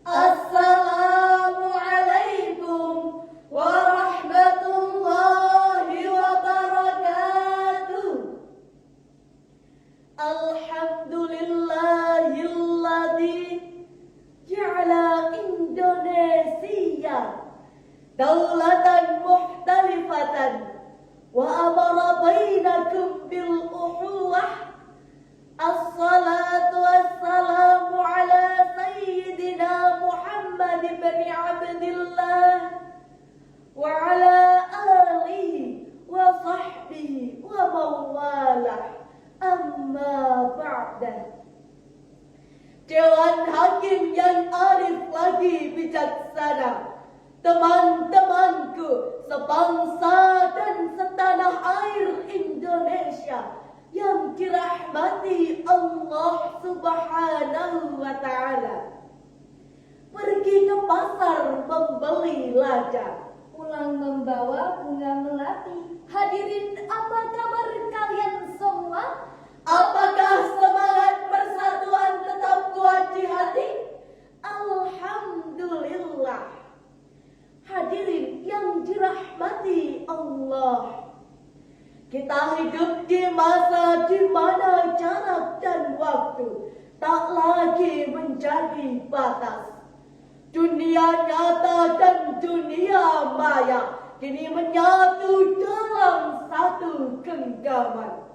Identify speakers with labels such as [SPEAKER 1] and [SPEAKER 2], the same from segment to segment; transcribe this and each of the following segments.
[SPEAKER 1] Assalamualaikum warahmatullahi wabarakatuh. Alhamdulillahilladzi ja'ala Indonesia daulatan muhtalifatan wa amara bainakum bil ukhuwah. Assalatu wassalamu ala sayyidina Muhammad ibn Abdillah wa ala alihi wa sahbihi wa mawalah, amma ba'dah. Dewan Hakim yang arif lagi bijaksana, teman-temanku sebangsa dan setanah air Indonesia yang dirahmati Allah Subhanahu wa Ta'ala. Pergi ke pasar membeli lada,
[SPEAKER 2] pulang membawa bunga melati. Hadirin, apa kabar kalian semua?
[SPEAKER 1] apakah semangat persatuan tetap kuat di hati? Alhamdulillah. Hadirin yang dirahmati Allah, kita hidup di masa di mana jarak dan waktu tak lagi menjadi batas. Dunia nyata dan dunia maya kini menyatu dalam satu genggaman.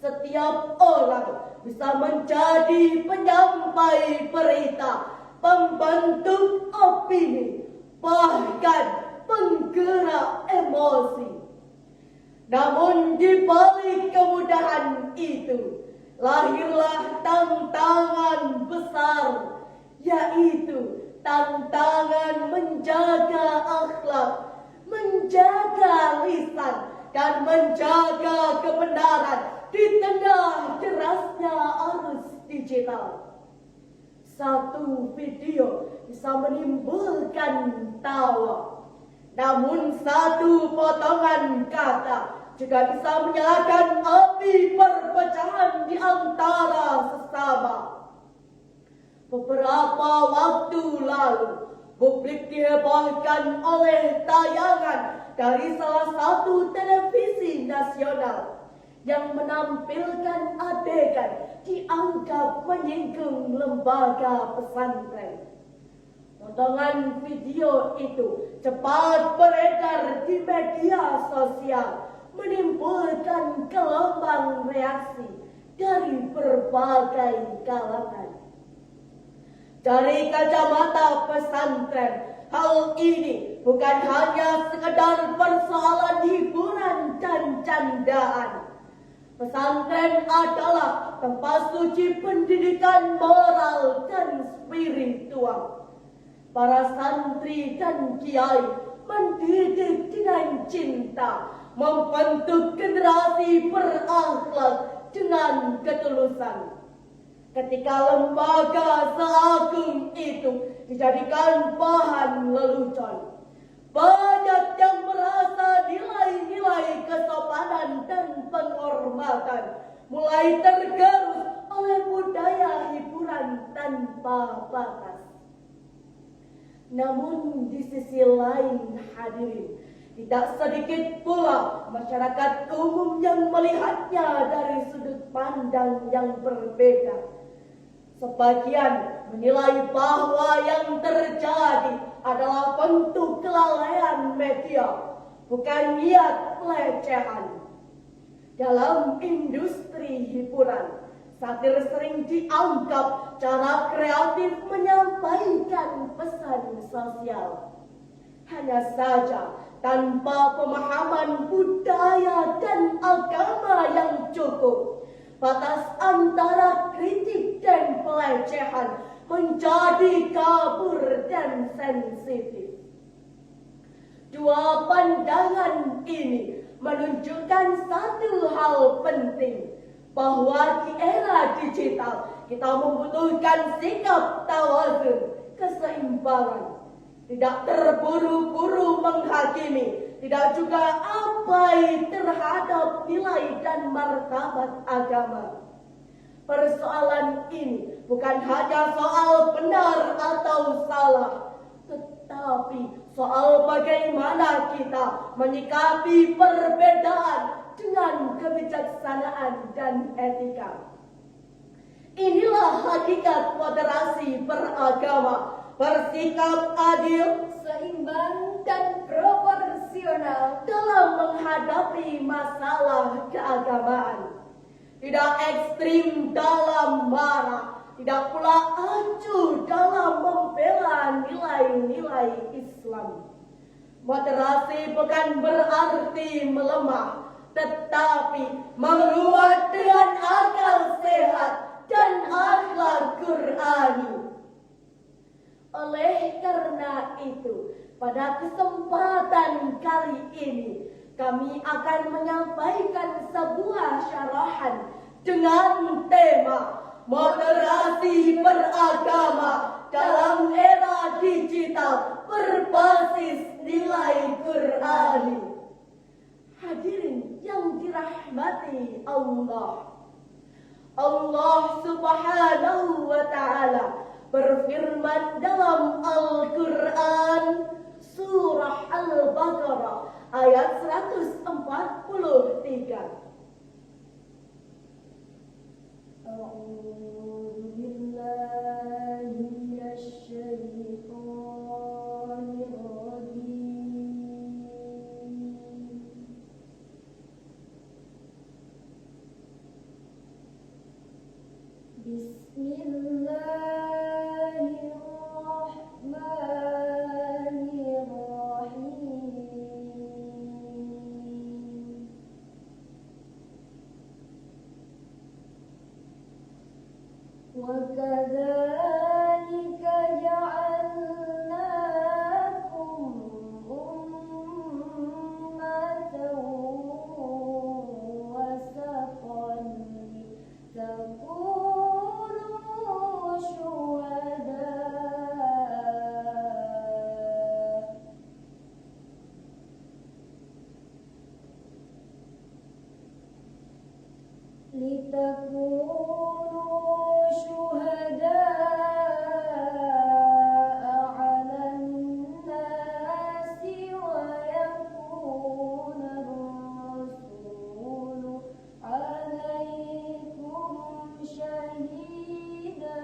[SPEAKER 1] Setiap orang bisa menjadi penyampai berita, pembentuk opini, bahkan penggerak emosi. Namun di balik kemudahan itu, lahirlah tantangan besar, yaitu tantangan menjaga akhlak, menjaga lisan, dan menjaga kebenaran di tengah derasnya arus digital. Satu video bisa menimbulkan tawa, namun satu potongan kata juga bisa menyalakan api perpecahan di antara sesama. Beberapa waktu lalu, publik dihebohkan oleh tayangan dari salah satu televisi nasional yang menampilkan adegan dianggap menyinggung lembaga pesantren. Potongan video itu cepat beredar di media sosial, menimbulkan gelombang reaksi dari berbagai kalangan. Dari kacamata pesantren, hal ini bukan hanya sekedar persoalan hiburan dan candaan. Pesantren adalah tempat suci pendidikan moral dan spiritual. Para santri dan kiai mendidik dengan cinta, membentuk generasi berakhlak dengan ketulusan. Ketika lembaga seagung itu dijadikan bahan lelucon, banyak yang merasa nilai-nilai kesopanan dan penghormatan mulai tergerus oleh budaya hiburan tanpa batas. Namun di sisi lain, hadirin, tidak sedikit pula masyarakat umum yang melihatnya dari sudut pandang yang berbeda. Sebagian menilai bahwa yang terjadi adalah bentuk kelalaian media, bukan niat pelecehan. Dalam industri hiburan, satir sering dianggap cara kreatif menyampaikan pesan sosial. Hanya saja tanpa pemahaman budaya dan agama yang cukup, batas antara kritik dan pelecehan menjadi kabur dan sensitif. Dua pandangan ini menunjukkan satu hal penting, bahwa di era digital kita membutuhkan sikap tawazun, keseimbangan. Tidak terburu-buru menghakimi, tidak juga abai terhadap nilai dan martabat agama. persoalan ini bukan hanya soal benar atau salah, tetapi soal bagaimana kita menyikapi perbedaan dengan kebijaksanaan dan etika. Inilah hakikat moderasi beragama, bersikap adil,
[SPEAKER 2] seimbang dan proporsional
[SPEAKER 1] dalam menghadapi masalah keagamaan. Tidak ekstrim dalam marah, tidak pula acuh dalam membela nilai-nilai Islam. Moderasi bukan berarti melemah, tetapi menguat dengan akal sehat dan akhlak Qur'ani. Oleh karena itu, pada kesempatan kali ini, kami akan menyampaikan sebuah syarahan dengan tema moderasi beragama dalam era digital berbasis nilai Qur'ani. Hadirin yang dirahmati Allah. Allah Subhanahu wa Ta'ala berfirman dalam Al-Quran surah Al-Baqarah ayat 143.
[SPEAKER 2] A'udzu billahi minasy syaithanir rajim. Bismillahirrahmanirrahim. وَكَذَلِكَ جَعَلْنَاكُمْ أُمَّةً وَسَطًا لِتَكُونُوا شهداء على الناس ويكون الرسول عليكم شهيدا.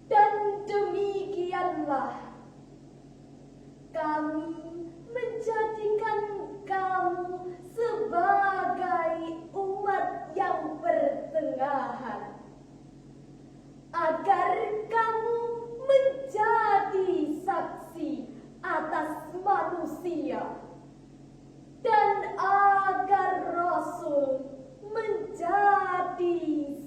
[SPEAKER 2] Dan demikianlah kami menjadikan kamu sebagai umat yang pertengahan, agar kamu menjadi saksi atas manusia, dan agar Rasul menjadi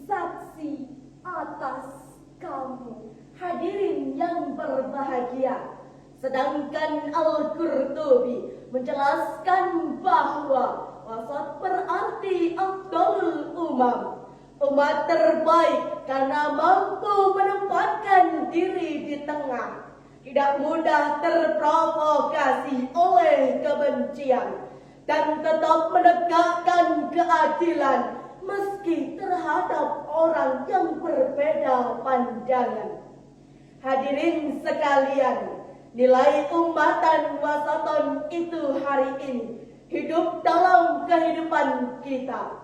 [SPEAKER 2] saksi atas kamu. Hadirin yang berbahagia, sedangkan Al-Qurtubi menjelaskan bahwa wasat berarti afdalul umam, umat terbaik karena mampu menempatkan diri di tengah, tidak mudah terprovokasi oleh kebencian, dan tetap menegakkan keadilan meski terhadap orang yang berbeda pandangan. Hadirin sekalian, nilai ummatan wasaton itu hari ini hidup dalam kehidupan kita.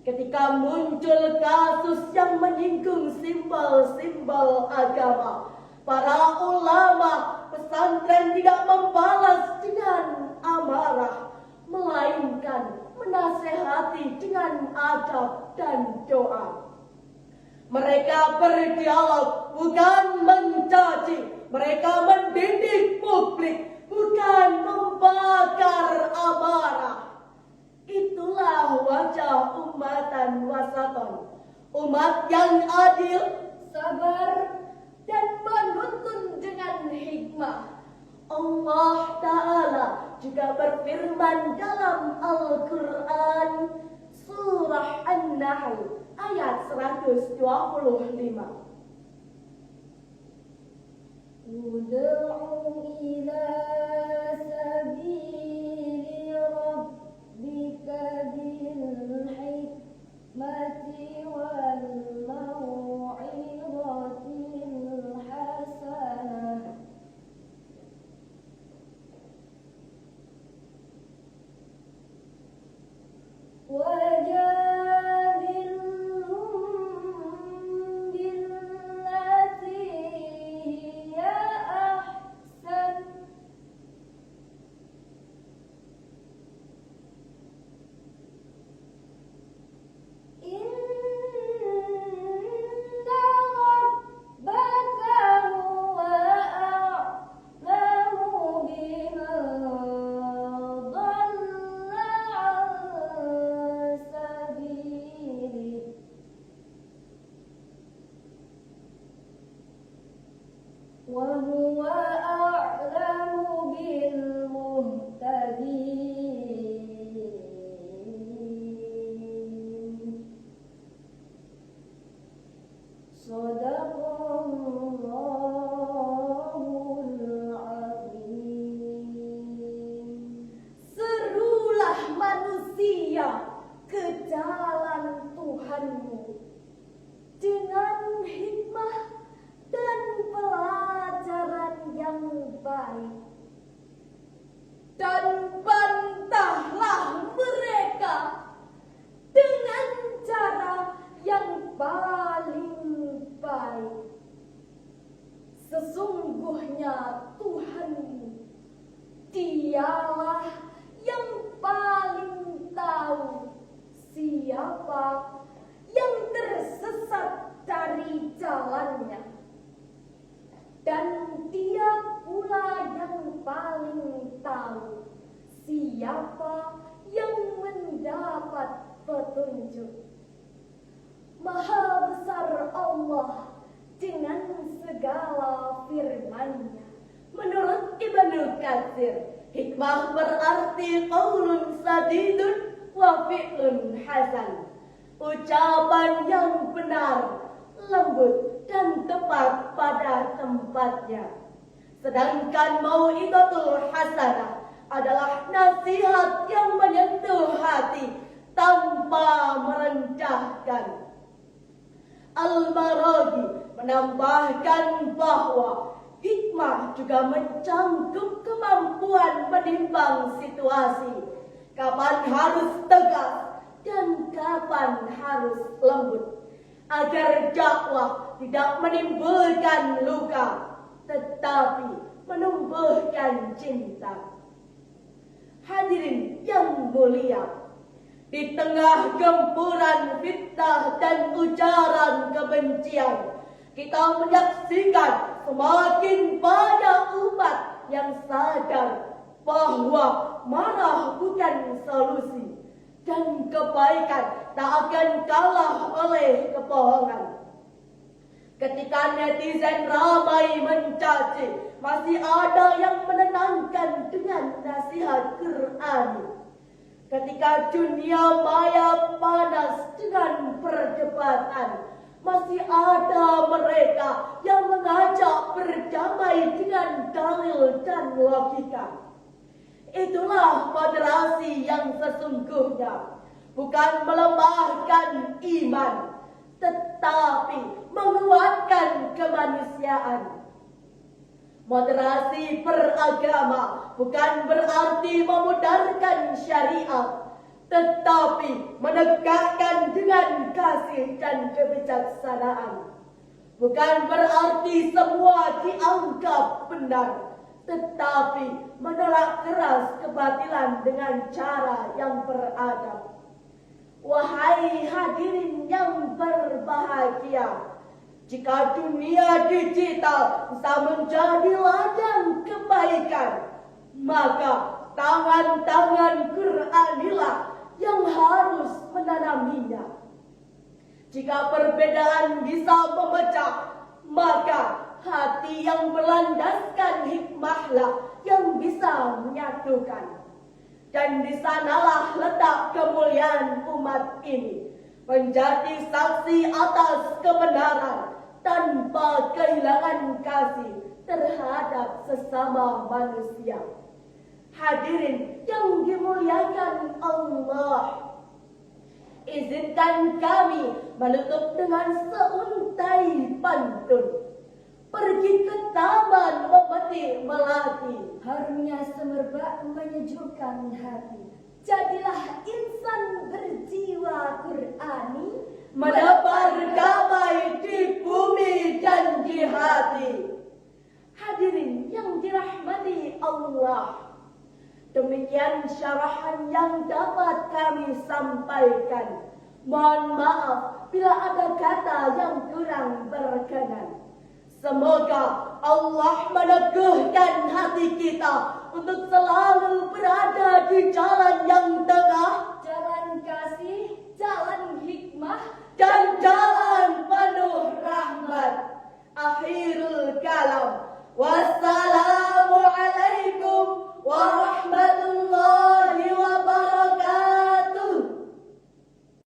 [SPEAKER 2] Ketika muncul kasus yang menyinggung simbol-simbol agama, para ulama pesantren tidak membalas dengan amarah, melainkan menasehati dengan adab dan doa. Mereka berdialog, bukan mencaci. Mereka mendidik publik, bukan membakar amarah. Itulah wajah ummatan wasaton, umat yang adil, sabar, dan menuntun dengan hikmah. Allah Ta'ala juga berfirman dalam Al-Quran surah An-Nahl ayat 125. Ud'u ila sabili rabbika bil hikmah وهو أعلم بالمهتدين. صدق Allahul Azim. Serulah manusia ke jalan Tuhanmu dengan hikmah dan pelajaran yang baik, dan bantahlah mereka dengan cara yang paling baik. Sesungguhnya Tuhanmu, Dialah yang paling tahu siapa yang tersesat dari jalannya, dan Dia pula yang paling tahu siapa yang mendapat petunjuk. Maha besar Allah dengan segala firman-Nya.
[SPEAKER 1] Menurut Ibnu Katsir, hikmah berarti qaulun sadidun wa fi'lun hasan. Ucapan yang benar, lembut dan tepat pada tempatnya. Sedangkan mau'izatul hasanah adalah nasihat yang menyentuh hati tanpa merendahkan. Al-Maraghi menambahkan bahwa hikmah juga mencangkup kemampuan menimbang situasi, kapan harus tegas dan kapan harus lembut, agar dakwah tidak menimbulkan luka, tetapi menumbuhkan cinta. Hadirin yang mulia, di tengah gempuran fitnah dan ujaran kebencian, kita menyaksikan semakin banyak umat yang sadar bahwa marah bukan solusi dan kebaikan tak akan kalah oleh kebohongan. Ketika netizen ramai mencaci, masih ada yang menenangkan dengan nasihat Qur'ani. Ketika dunia maya panas dengan perdebatan, masih ada mereka yang mengajak berdamai dengan dalil dan logika. Itulah moderasi yang sesungguhnya, bukan melemahkan iman, tetapi menguatkan kemanusiaan. Moderasi beragama bukan berarti memudarkan syariat, tetapi menegakkan dengan kasih dan kebijaksanaan. Bukan berarti semua dianggap benar, tetapi menolak keras kebatilan dengan cara yang beradab. Wahai hadirin yang berbahagia, jika dunia digital bisa menjadi ladang kebaikan, maka tangan-tangan Qur'anilah yang harus menanaminya. Jika perbedaan bisa memecah, maka hati yang berlandaskan hikmahlah yang bisa menyatukan. Dan di sanalah letak kemuliaan umat ini, menjadi saksi atas kebenaran tanpa kehilangan kasih terhadap sesama manusia. Hadirin yang dimuliakan Allah, izinkan kami menutup dengan seuntai pantun. Pergi ke taman memetik melati,
[SPEAKER 2] harumnya semerbak menyejukkan hati. Jadilah insan berjiwa Qur'ani,
[SPEAKER 1] mendapat damai di bumi dan di hati. Hadirin yang dirahmati Allah, demikian syarahan yang dapat kami sampaikan. Mohon maaf bila ada kata yang kurang berkenan. Semoga Allah meneguhkan hati kita untuk selalu berada di jalan yang tengah,
[SPEAKER 2] jalan kasih, jalan hikmah.